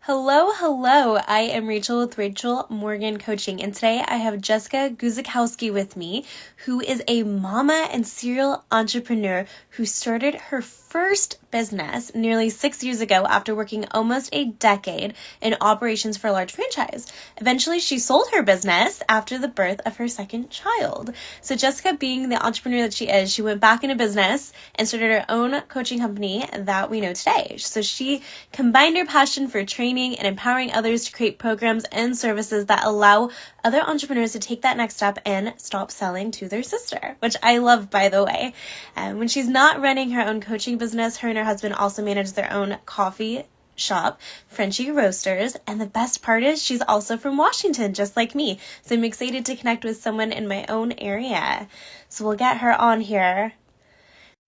Hello, hello. I am Rachel with Rachel Morgan Coaching, and today I have Jessica Guzikowski with me, who is a mama and serial entrepreneur who started her first business nearly 6 years ago after working almost a decade in operations for a large franchise. Eventually, she sold her business after the birth of her second child. So Jessica, being the entrepreneur that she is, she went back into business and started her own coaching company that we know today. So she combined her passion for training and empowering others to create programs and services that allow other entrepreneurs to take that next step and stop selling to their sister, which I love, by the way. When she's not running her own coaching business, her and her husband also manage their own coffee shop, Frenchie Roasters, and the best part is she's also from Washington, just like me. So I'm excited to connect with someone in my own area. So we'll get her on here.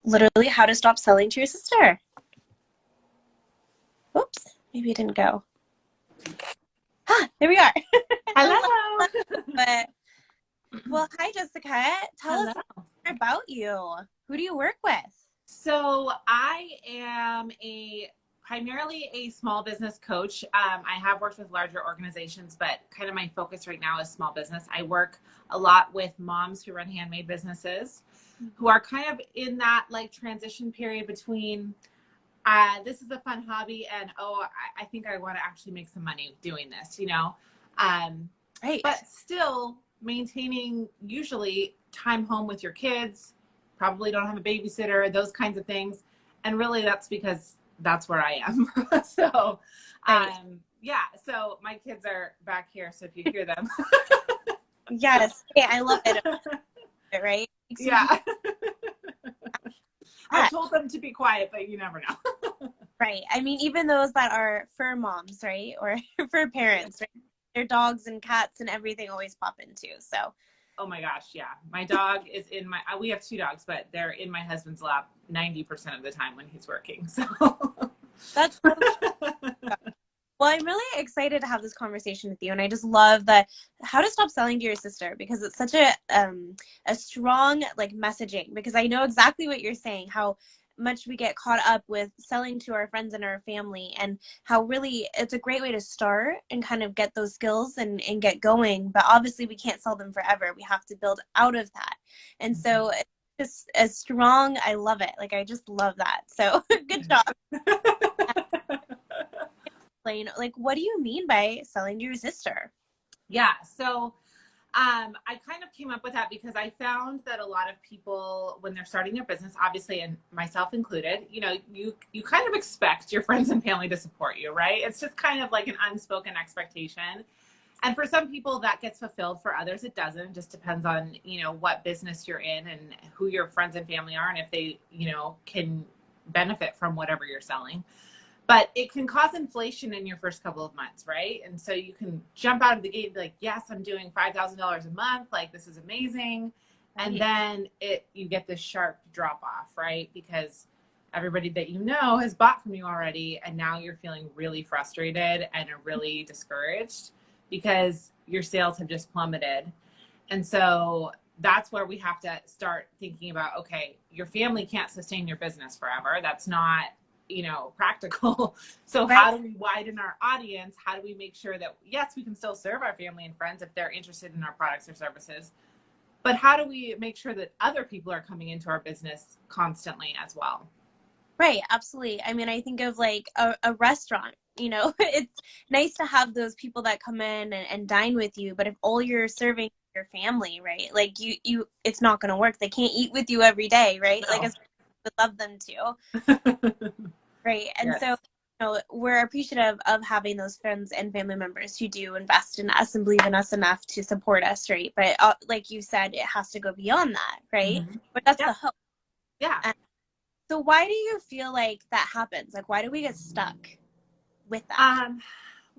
Literally, how to stop selling to your sister. Whoops, maybe it didn't go. There we are. Hello. But, well, hi, Jessica. Tell Hello. us more about you. Who do you work with? So I am primarily a small business coach. I have worked with larger organizations, but kind of my focus right now is small business. I work a lot with moms who run handmade businesses who are kind of in that like transition period between this is a fun hobby and I think I want to actually make some money doing this, Right. but still maintaining usually time home with your kids, probably don't have a babysitter, those kinds of things. And really that's because that's where I am. So, Right. yeah, so my kids are back here. So if you hear them, Yes. Hey, I love it. Right? yeah, I've Yeah. told them to be quiet, but you never know. Right. I mean, even those that are fur moms, right? Or for parents, right? Their dogs and cats and everything always pop in too. So, Oh my gosh, yeah. My dog is in we have two dogs, but they're in my husband's lap 90% of the time when he's working. So that's so well, I'm really excited to have this conversation with you, and I just love that how to stop selling to your sister because it's such a strong like messaging. Because I know exactly what you're saying, how much we get caught up with selling to our friends and our family, and how really it's a great way to start and kind of get those skills and get going. But obviously, we can't sell them forever. We have to build out of that, and so it's just as strong. I love it. Like I just love that. So good job. Like what do you mean by selling to your sister? Yeah, so I kind of came up with that because I found that a lot of people, when they're starting their business, obviously, and myself included, you kind of expect your friends and family to support you, right? It's just kind of like an unspoken expectation. And for some people that gets fulfilled. For others, it doesn't. It just depends on, what business you're in and who your friends and family are and if they, can benefit from whatever you're selling. But it can cause inflation in your first couple of months, right? And so you can jump out of the gate and be like, yes, I'm doing $5,000 a month. Like, this is amazing. And then you get this sharp drop off, right? Because everybody that you know has bought from you already. And now you're feeling really frustrated and are really discouraged because your sales have just plummeted. And so that's where we have to start thinking about, okay, your family can't sustain your business forever. That's not practical. So Right. how do we widen our audience? How do we make sure that, yes, we can still serve our family and friends if they're interested in our products or services, but how do we make sure that other people are coming into our business constantly as well? Right, absolutely. I mean, I think of like a restaurant, it's nice to have those people that come in and dine with you, but if all you're serving is your family, right? Like it's not going to work. They can't eat with you every day, right? No. Like as would love them to. Right. And Yes. so, we're appreciative of having those friends and family members who do invest in us and believe in us enough to support us, right? But like you said, it has to go beyond that, right? Mm-hmm. But that's Yeah. the hope. Yeah. And so why do you feel like that happens? Like, why do we get stuck with that? Um,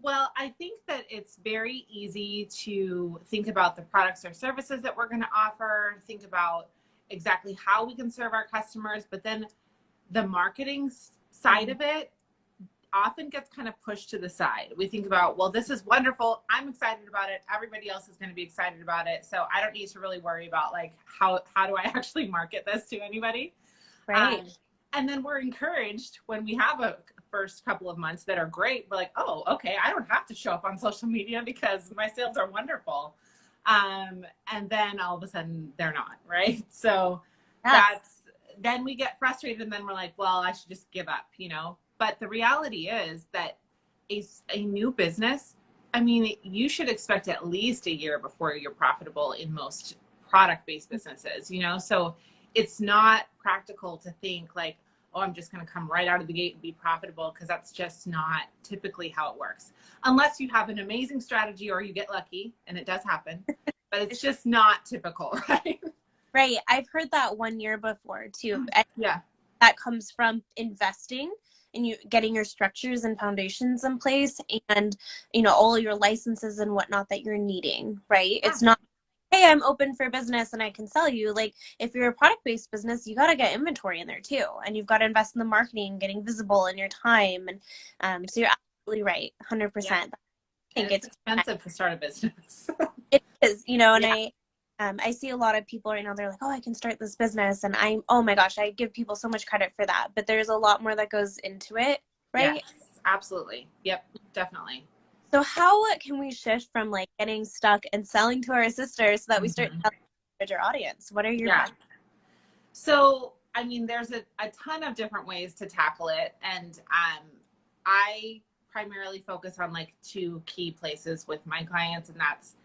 well, I think that it's very easy to think about the products or services that we're going to offer, think about exactly how we can serve our customers, but then the marketing side of it often gets kind of pushed to the side. We think about, well, this is wonderful. I'm excited about it. Everybody else is going to be excited about it. So I don't need to really worry about like, how do I actually market this to anybody? Right. And then we're encouraged when we have a first couple of months that are great. We're like, oh, okay, I don't have to show up on social media because my sales are wonderful. And then all of a sudden they're not, right? So then we get frustrated and then we're like, well, I should just give up, But the reality is that a new business, I mean, you should expect at least a year before you're profitable in most product-based businesses, So it's not practical to think like, oh, I'm just going to come right out of the gate and be profitable, because that's just not typically how it works. Unless you have an amazing strategy or you get lucky, and it does happen, but it's just not typical, right? Right. I've heard that 1 year before too. Yeah. That comes from investing and you getting your structures and foundations in place and, all your licenses and whatnot that you're needing, right? Yeah. It's not, hey, I'm open for business and I can sell you. Like if you're a product-based business, you got to get inventory in there too. And you've got to invest in the marketing, getting visible in your time. And so you're absolutely right. 100%. Yeah. I think it's expensive to start a business. It is, and I see a lot of people right now, they're like, oh, I can start this business. And oh my gosh, I give people so much credit for that. But there's a lot more that goes into it, right? Yes, absolutely. Yep, definitely. So how can we shift from like getting stuck and selling to our sisters so that we start selling to our audience? What are your So, I mean, there's a ton of different ways to tackle it. And I primarily focus on like 2 key places with my clients, and that's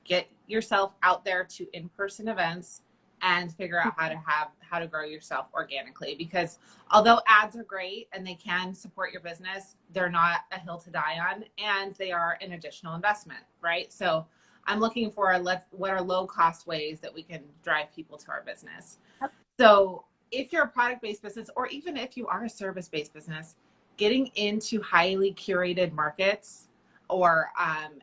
get yourself out there to in-person events and figure out how to grow yourself organically. Because although ads are great and they can support your business, they're not a hill to die on, and they are an additional investment, right? So I'm looking for what are low cost ways that we can drive people to our business. Yep. So if you're a product-based business, or even if you are a service-based business, getting into highly curated markets or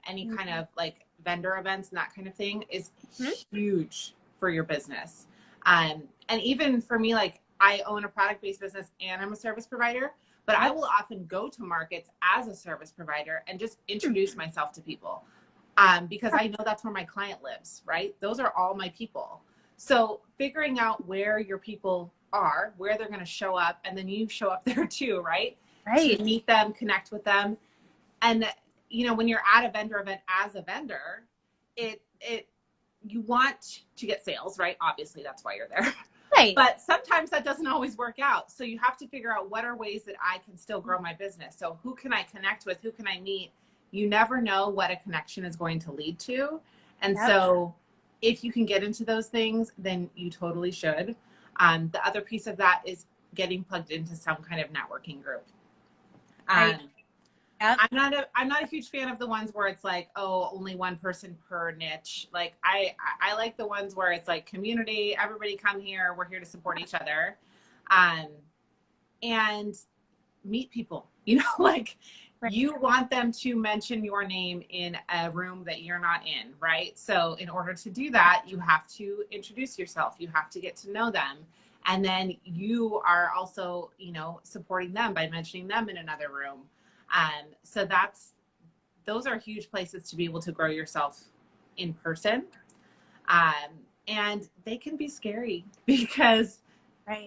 any kind of like vendor events and that kind of thing is huge for your business. And even for me, like I own a product-based business and I'm a service provider, but I will often go to markets as a service provider and just introduce myself to people because I know that's where my client lives, right? Those are all my people. So figuring out where your people are, where they're going to show up, and then you show up there too, right? Right. To meet them, connect with them. And when you're at a vendor event as a vendor, you want to get sales, right? Obviously, that's why you're there. Right. But sometimes that doesn't always work out. So you have to figure out what are ways that I can still grow my business. So who can I connect with? Who can I meet? You never know what a connection is going to lead to. And so if you can get into those things, then you totally should. The other piece of that is getting plugged into some kind of networking group. I'm not a huge fan of the ones where it's like, oh, only one person per niche. Like I like the ones where it's like community, everybody come here, we're here to support each other. And meet people, like you want them to mention your name in a room that you're not in, right? So in order to do that, you have to introduce yourself. You have to get to know them. And then you are also, supporting them by mentioning them in another room. So those are huge places to be able to grow yourself in person. And they can be scary because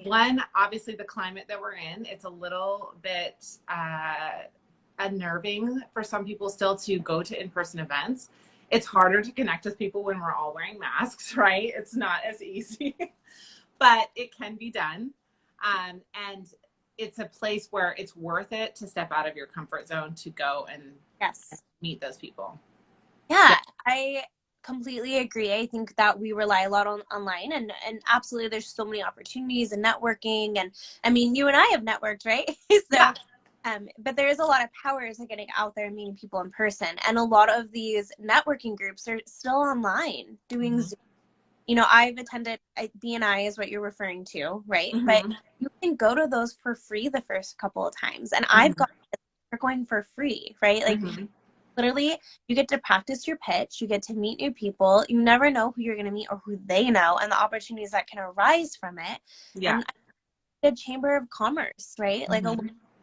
one, obviously the climate that we're in, it's a little bit unnerving for some people still to go to in-person events. It's harder to connect with people when we're all wearing masks, right? It's not as easy, but it can be done. And it's a place where it's worth it to step out of your comfort zone to go and meet those people. Yeah, I completely agree. I think that we rely a lot on online and absolutely there's so many opportunities and networking. And I mean, you and I have networked, right? But there is a lot of power to getting out there and meeting people in person. And a lot of these networking groups are still online doing Zoom. I've attended BNI is what you're referring to, right? But you can go to those for free the first couple of times. And I've got they're going for free, right? Like literally you get to practice your pitch, you get to meet new people. You never know who you're going to meet or who they know and the opportunities that can arise from it. Yeah. And a chamber of commerce, right? Like a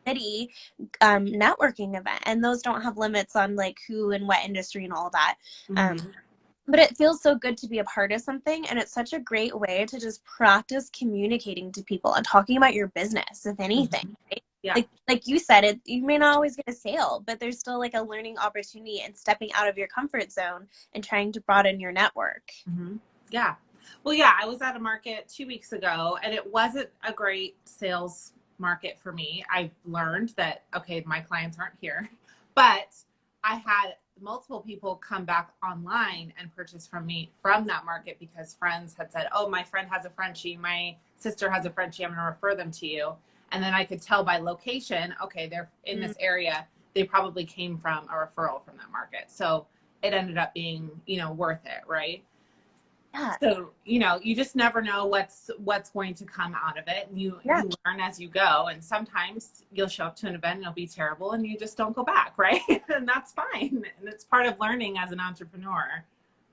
city networking event. And those don't have limits on like who and what industry and all that. But it feels so good to be a part of something. And it's such a great way to just practice communicating to people and talking about your business, if anything. Right? Yeah. like you said, you may not always get a sale, but there's still like a learning opportunity and stepping out of your comfort zone and trying to broaden your network. Mm-hmm. Yeah. Well, yeah, I was at a market 2 weeks ago and it wasn't a great sales market for me. I learned that, okay, my clients aren't here, but I had multiple people come back online and purchase from me from that market because friends had said, oh, my friend has a Frenchie, my sister has a Frenchie, I'm going to refer them to you. And then I could tell by location, okay, they're in this area. They probably came from a referral from that market. So it ended up being, worth it, right? Yeah. So, you just never know what's going to come out of it. And you learn as you go. And sometimes you'll show up to an event and it'll be terrible and you just don't go back, right? And that's fine. And it's part of learning as an entrepreneur.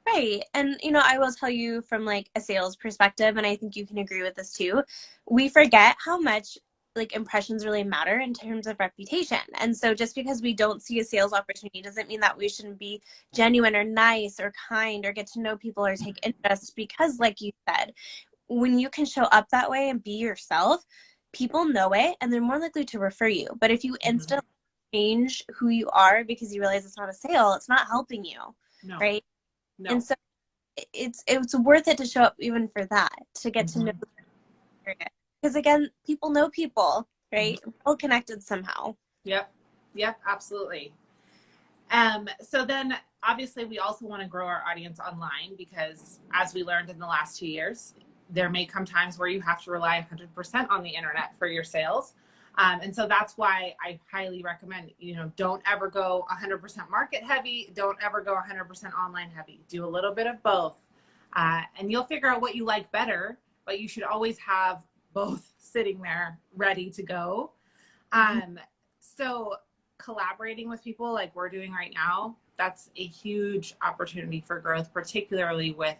Right. And, I will tell you from like a sales perspective, and I think you can agree with this too, we forget how much like impressions really matter in terms of reputation. And so just because we don't see a sales opportunity doesn't mean that we shouldn't be genuine or nice or kind or get to know people or take interest, because like you said, when you can show up that way and be yourself, people know it and they're more likely to refer you. But if you instantly change who you are because you realize it's not a sale, it's not helping you. No. Right. No. And so it's worth it to show up even for that, to get to know the area. Because again, people know people, right? We're all connected somehow. Yep, absolutely. So then obviously we also want to grow our audience online because as we learned in the last 2 years, there may come times where you have to rely 100% on the internet for your sales. And so that's why I highly recommend, don't ever go 100% market heavy. Don't ever go 100% online heavy. Do a little bit of both. And you'll figure out what you like better, but you should always have both sitting there ready to go. So collaborating with people like we're doing right now, that's a huge opportunity for growth, particularly with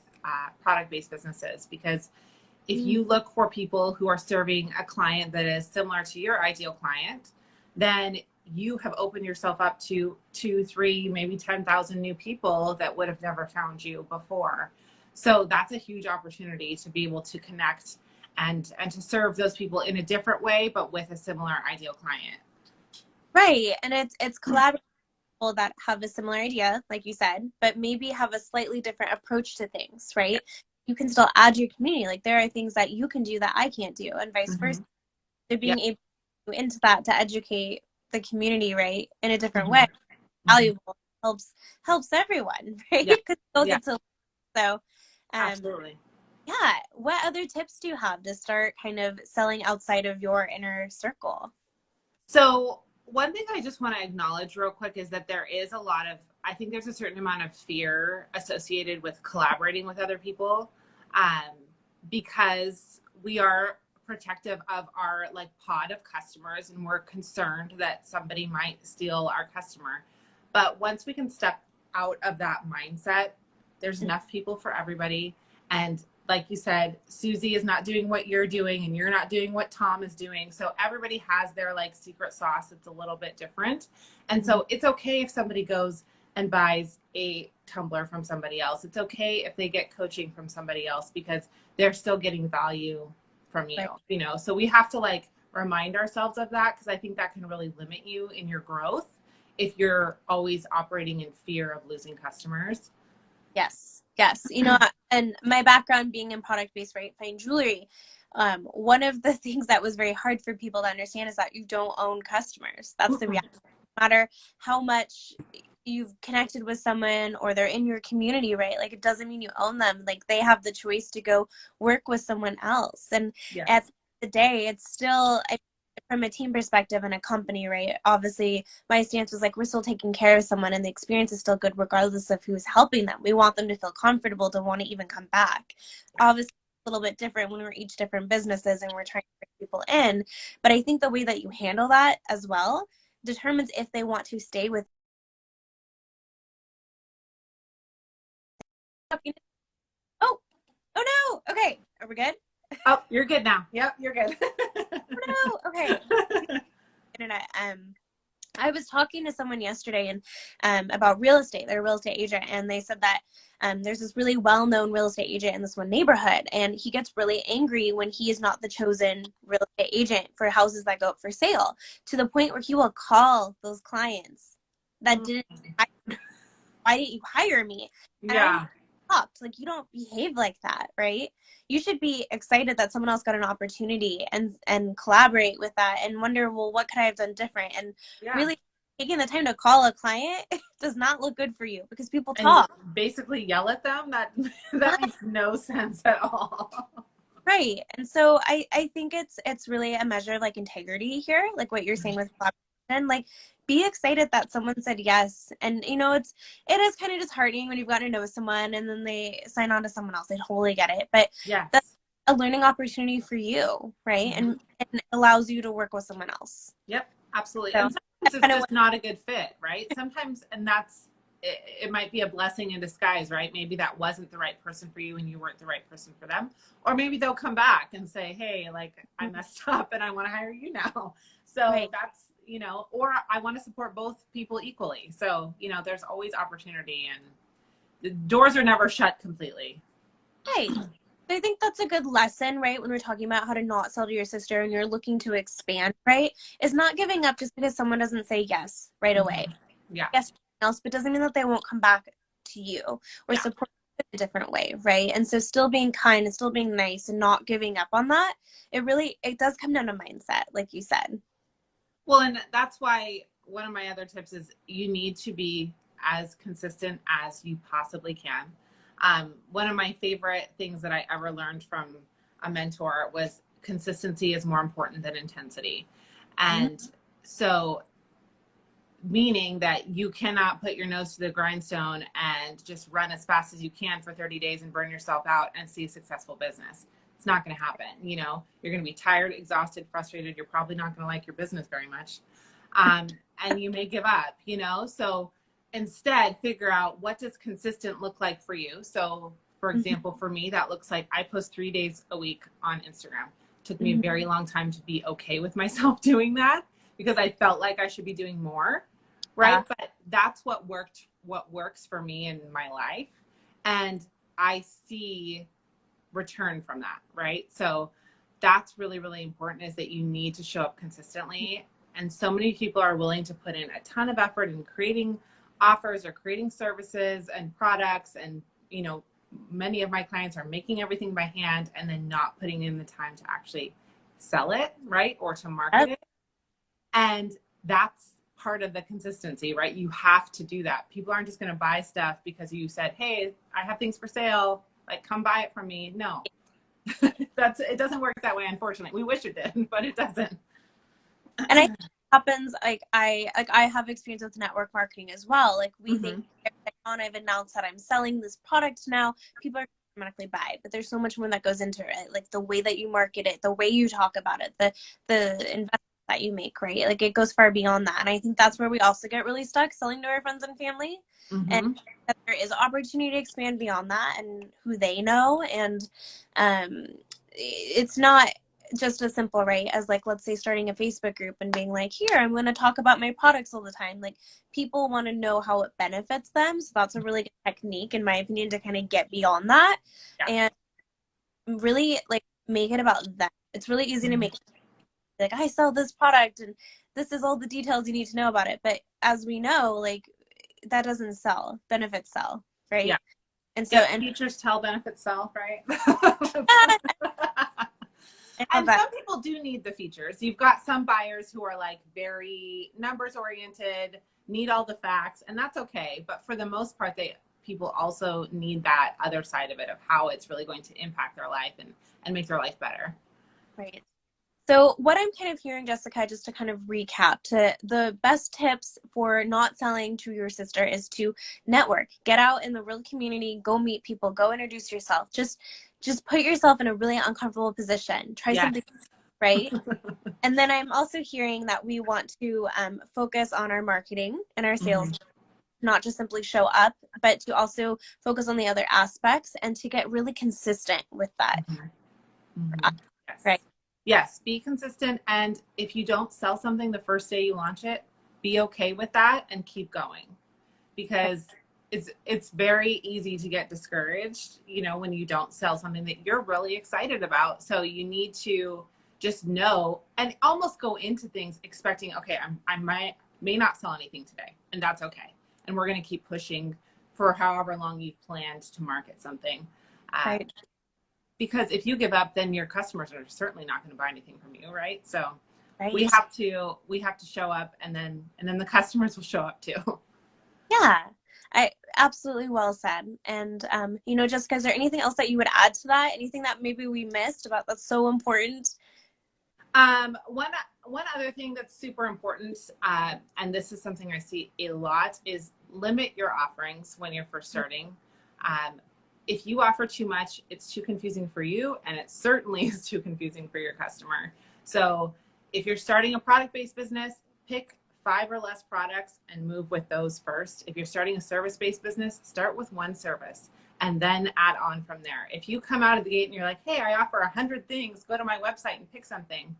product-based businesses, because if you look for people who are serving a client that is similar to your ideal client, then you have opened yourself up to 2, 3, maybe 10,000 new people that would have never found you before. So that's a huge opportunity to be able to connect and to serve those people in a different way, but with a similar ideal client. Right. And it's collaborative people that have a similar idea, like you said, but maybe have a slightly different approach to things, right? You can still add to your community. Like there are things that you can do that I can't do, and vice versa. So being able to go into that to educate the community, right, in a different way, valuable, helps everyone, right? Because they'll get to. So, absolutely. Yeah. What other tips do you have to start kind of selling outside of your inner circle? So one thing I just want to acknowledge real quick is that I think there's a certain amount of fear associated with collaborating with other people, because we are protective of our like pod of customers and we're concerned that somebody might steal our customer. But once we can step out of that mindset, there's enough people for everybody. And like you said, Susie is not doing what you're doing and you're not doing what Tom is doing. So everybody has their like secret sauce. It's a little bit different. And so it's okay if somebody goes and buys a tumbler from somebody else. It's okay if they get coaching from somebody else because they're still getting value from you, So we have to like remind ourselves of that, because I think that can really limit you in your growth if you're always operating in fear of losing customers. Yes. And my background being in product-based, right, fine jewelry, one of the things that was very hard for people to understand is that you don't own customers. That's the reality. No matter how much you've connected with someone or they're in your community, right? Like it doesn't mean you own them. Like they have the choice to go work with someone else. And at the end of the day, it's still, from a team perspective and a company, right? Obviously, my stance was like, we're still taking care of someone and the experience is still good regardless of who's helping them. We want them to feel comfortable to want to even come back. Obviously, it's a little bit different when we're each different businesses and we're trying to bring people in. But I think the way that you handle that as well determines if they want to stay with. Oh no. Okay. Are we good? Oh, you're good now. Yep, you're good. Oh no. Okay. Internet. I was talking to someone yesterday and about real estate. They're a real estate agent, and they said that there's this really well-known real estate agent in this one neighborhood, and he gets really angry when he is not the chosen real estate agent for houses that go up for sale, to the point where he will call those clients that didn't. Why didn't you hire me? And Yeah. I'm shocked. Like, you don't behave like that, right? You should be excited that someone else got an opportunity and collaborate with that and wonder, well, what could I have done different? And Yeah. really taking the time to call a client does not look good for you, because people And talk. basically yell at them. That makes no sense at all. Right. And so I think it's really a measure of like integrity here, like what you're saying with collaboration. Like, be excited that someone said yes. And it is kind of disheartening when you've gotten to know someone and then they sign on to someone else. I totally get it. But that's Yes. a learning opportunity for you, right? Mm-hmm. And it allows you to work with someone else. Yep, absolutely. So And sometimes it's kind of just not a good fit, right? Sometimes, and it might be a blessing in disguise, right? Maybe that wasn't the right person for you and you weren't the right person for them. Or maybe they'll come back and say, hey, like, I messed up and I want to hire you now. So right. that's, or I want to support both people equally. So, there's always opportunity, and the doors are never shut completely. Right. I think that's a good lesson, right? When we're talking about how to not sell to your sister and you're looking to expand, right? Is not giving up just because someone doesn't say yes right away. Yeah. Yes, else, but doesn't mean that they won't come back to you or Yeah. support you in a different way, right? And so still being kind and still being nice and not giving up on that, it does come down to mindset, like you said. Well, and that's why one of my other tips is you need to be as consistent as you possibly can. One of my favorite things that I ever learned from a mentor was consistency is more important than intensity. And so, meaning that you cannot put your nose to the grindstone and just run as fast as you can for 30 days and burn yourself out and see a successful business. It's not going to happen. You're going to be tired, exhausted, frustrated. You're probably not going to like your business very much. And you may give up, so instead figure out, what does consistent look like for you? So for example, for me, that looks like I post 3 days a week on Instagram. It took me a very long time to be okay with myself doing that, because I felt like I should be doing more. Right. But that's what works for me in my life. And I see return from that. Right. So that's really, really important, is that you need to show up consistently. And so many people are willing to put in a ton of effort in creating offers or creating services and products. And, many of my clients are making everything by hand and then not putting in the time to actually sell it, right, or to market it. And that's part of the consistency, right? You have to do that. People aren't just going to buy stuff because you said, hey, I have things for sale, like, come buy it from me. No, it doesn't work that way, unfortunately. We wish it did, but it doesn't. And I think it happens, like I have experience with network marketing as well. Like, we think, I've announced that I'm selling this product now, people are automatically buy, but there's so much more that goes into it, like the way that you market it, the way you talk about it, the investment that you make, right? Like, it goes far beyond that. And I think that's where we also get really stuck, selling to our friends and family. And that there is opportunity to expand beyond that and who they know. And it's not just as simple, right, as, like, let's say starting a Facebook group and being like, here, I'm going to talk about my products all the time. Like, people want to know how it benefits them. So that's a really good technique, in my opinion, to kind of get beyond that. And really, like, make it about them. It's really easy to make it like, I sell this product and this is all the details you need to know about it. But as we know, like, that doesn't sell. Benefits sell, right? Yeah. And so, and features tell, benefits sell, right? And some people do need the features. You've got some buyers who are, like, very numbers oriented, need all the facts, and that's okay. But for the most part, people also need that other side of it, of how it's really going to impact their life and make their life better. Right. So what I'm kind of hearing, Jessica, just to kind of recap, to the best tips for not selling to your sister is to network, get out in the real community, go meet people, go introduce yourself. Just put yourself in a really uncomfortable position. Try something, right? And then I'm also hearing that we want to focus on our marketing and our sales, not just simply show up, but to also focus on the other aspects and to get really consistent with that. Yes. Right. Yes, be consistent. And if you don't sell something the first day you launch it, be okay with that and keep going, because it's very easy to get discouraged, you know, when you don't sell something that you're really excited about. So you need to just know and almost go into things expecting, okay, I may not sell anything today, and that's okay. And we're going to keep pushing for however long you've planned to market something. Right. Because if you give up, then your customers are certainly not going to buy anything from you, right? So Right. we have to show up, and then the customers will show up too. Yeah, I absolutely well said. And you know, Jessica, is there anything else that you would add to that? Anything that maybe we missed about that's so important? One other thing that's super important, and this is something I see a lot, is limit your offerings when you're first starting. If you offer too much, it's too confusing for you, and it certainly is too confusing for your customer. So if you're starting a product-based business, pick 5 or less products and move with those first. If you're starting a service-based business, start with one service and then add on from there. If you come out of the gate and you're like, hey, I offer 100 things, go to my website and pick something.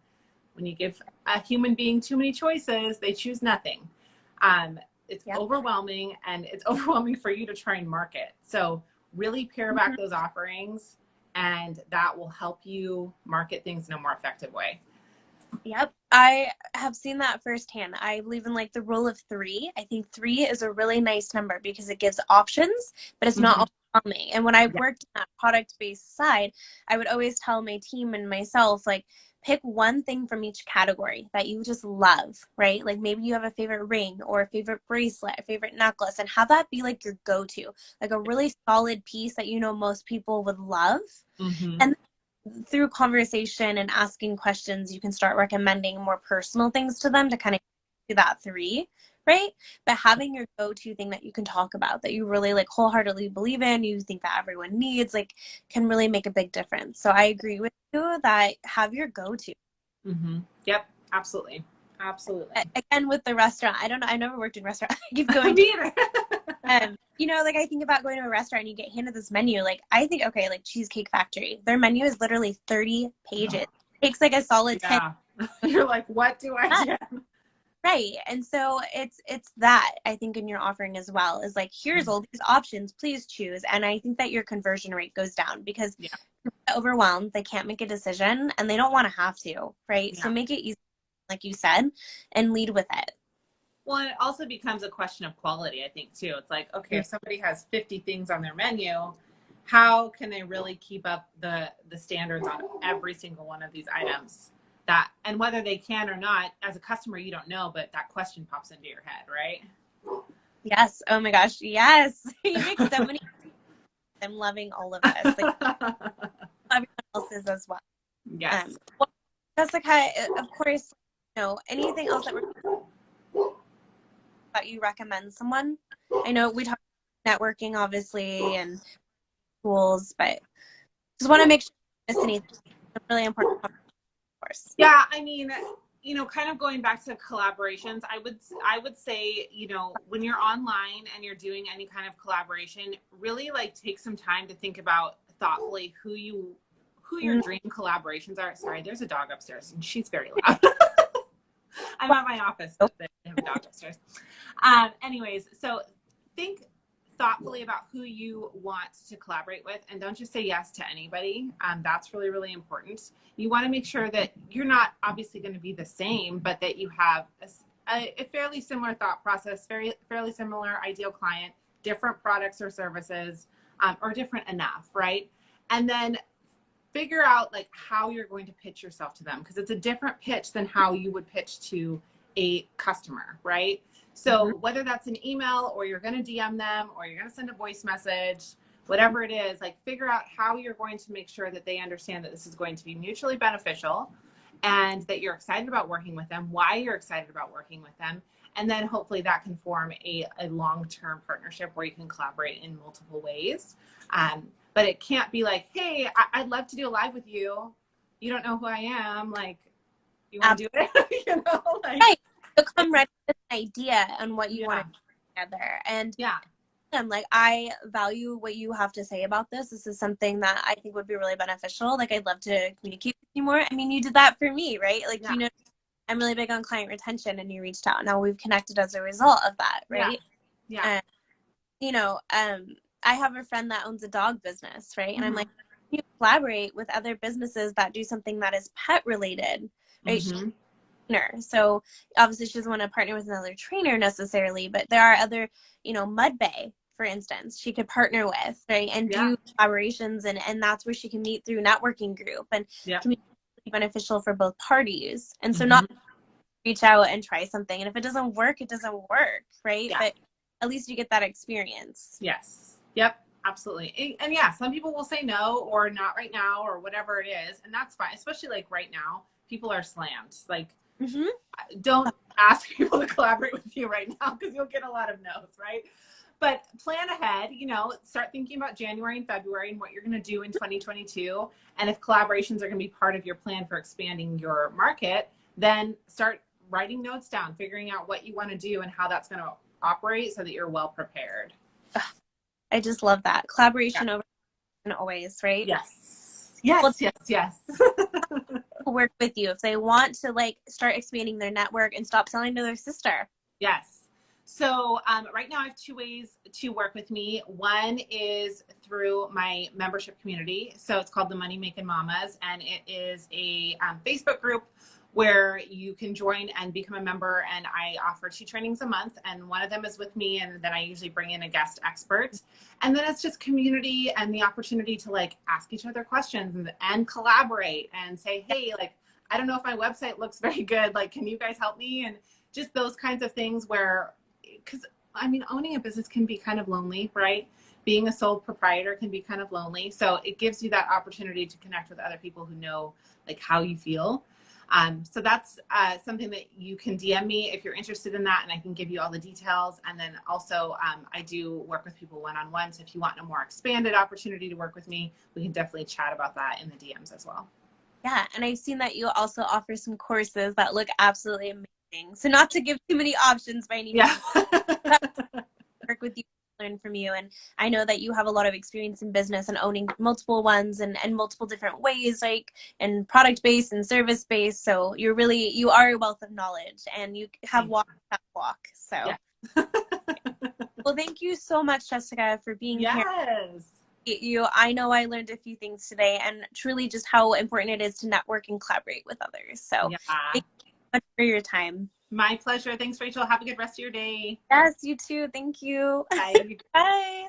When you give a human being too many choices, they choose nothing. It's overwhelming, and it's overwhelming for you to try and market. So really pare back those offerings, and that will help you market things in a more effective way. Yep, I have seen that firsthand. I believe in like the rule of 3. I think 3 is a really nice number because it gives options, but it's not overwhelming. And when I worked on that product-based side, I would always tell my team and myself, like, pick one thing from each category that you just love, right? Like maybe you have a favorite ring or a favorite bracelet, a favorite necklace, and have that be like your go-to, like a really solid piece that you know most people would love. And through conversation and asking questions, you can start recommending more personal things to them to kind of do that 3, right? But having your go-to thing that you can talk about, that you really like wholeheartedly believe in, you think that everyone needs, like, can really make a big difference. So I agree with you that have your go-to. Yep, absolutely. Again, with the restaurant, I don't know, I never worked in restaurant. I keep going to you know, like I think about going to a restaurant and you get handed this menu. Like I think, okay, like Cheesecake Factory, their menu is literally 30 pages. It takes like a solid 10. You're like, what do I get? Right. And so it's that I think in your offering as well is like, here's all these options, please choose. And I think that your conversion rate goes down because they're overwhelmed, they can't make a decision, and they don't want to have to, right? So make it easy, like you said, and lead with it. Well, it also becomes a question of quality, I think, too. It's like, okay, if somebody has 50 things on their menu, how can they really keep up the standards on every single one of these items? That, and whether they can or not, as a customer, you don't know, but that question pops into your head, right? Yes. Oh my gosh. Yes. You make so many. I'm loving all of this. Like, everyone else's as well. Yes. Well, Jessica, of course, you know, anything else that you recommend someone? I know we talk about networking, obviously, and tools, but just want to make sure you don't miss anything. It's really important, of course. Yeah, I mean, you know, kind of going back to collaborations, I would say, you know, when you're online and you're doing any kind of collaboration, really like take some time to think about thoughtfully who your dream collaborations are. Sorry, there's a dog upstairs and she's very loud. I'm at my office, but they have a dog upstairs. Anyways, so think thoughtfully about who you want to collaborate with, and don't just say yes to anybody. That's really, really important. You want to make sure that you're not obviously going to be the same, but that you have a fairly similar thought process, fairly similar ideal client, different products or services, or different enough, right? And then figure out like how you're going to pitch yourself to them, because it's a different pitch than how you would pitch to a customer, right? So whether that's an email or you're going to DM them or you're going to send a voice message, whatever it is, like figure out how you're going to make sure that they understand that this is going to be mutually beneficial and that you're excited about working with them, why you're excited about working with them. And then hopefully that can form a long-term partnership where you can collaborate in multiple ways. But it can't be like, hey, I'd love to do a live with you. You don't know who I am. Like, you want to do it? You know, like, right. So come ready with an idea on what you want to do together. And I'm like, I value what you have to say about this. This is something that I think would be really beneficial. Like, I'd love to communicate with you more. I mean, you did that for me, right? Like, you know, I'm really big on client retention, and you reached out. Now we've connected as a result of that, Yeah. right? Yeah. And, you know, I have a friend that owns a dog business, right? And I'm like, you collaborate with other businesses that do something that is pet related, right? Mm-hmm. So obviously she doesn't want to partner with another trainer necessarily, but there are other, you know, Mud Bay, for instance, she could partner with, right? And Yeah. do collaborations, and that's where she can meet through networking group, and Yeah. can be beneficial for both parties. And so Mm-hmm. not reach out and try something. And if it doesn't work, it doesn't work, right? Yeah. But at least you get that experience. Yes. Yep. Absolutely. And yeah, some people will say no or not right now or whatever it is. And that's fine. Especially like right now, people are slammed. Like, don't ask people to collaborate with you right now because you'll get a lot of no's, right? But plan ahead, you know, start thinking about January and February and what you're going to do in 2022. And if collaborations are going to be part of your plan for expanding your market, then start writing notes down, figuring out what you want to do and how that's going to operate so that you're well prepared. I just love that. Collaboration over and always, right? Yes. Yes, well, yes. Work with you if they want to like start expanding their network and stop selling to their sister. Yes. So right now I have 2 ways to work with me. One is through my membership community. So it's called the Money Making Mamas, and it is a Facebook group where you can join and become a member. And I offer 2 trainings a month, and one of them is with me, and then I usually bring in a guest expert. And then it's just community and the opportunity to like ask each other questions and collaborate and say, hey, like, I don't know if my website looks very good. Like, can you guys help me? And just those kinds of things where, because I mean, owning a business can be kind of lonely, right? Being a sole proprietor can be kind of lonely. So it gives you that opportunity to connect with other people who know like how you feel. So that's something that you can DM me if you're interested in that, and I can give you all the details. And then also I do work with people one-on-one. So if you want a more expanded opportunity to work with me, we can definitely chat about that in the DMs as well. Yeah, and I've seen that you also offer some courses that look absolutely amazing. So not to give too many options by any means. Work with you, learn from you, and I know that you have a lot of experience in business and owning multiple ones and multiple different ways, like and product based and service based. So you are a wealth of knowledge, and you have walked that walk. So yeah. Well, thank you so much, Jessica, for being here. I know I learned a few things today, and truly just how important it is to network and collaborate with others. So thank you so much for your time. My pleasure. Thanks, Rachel. Have a good rest of your day. Yes, you too. Thank you. Bye. Bye.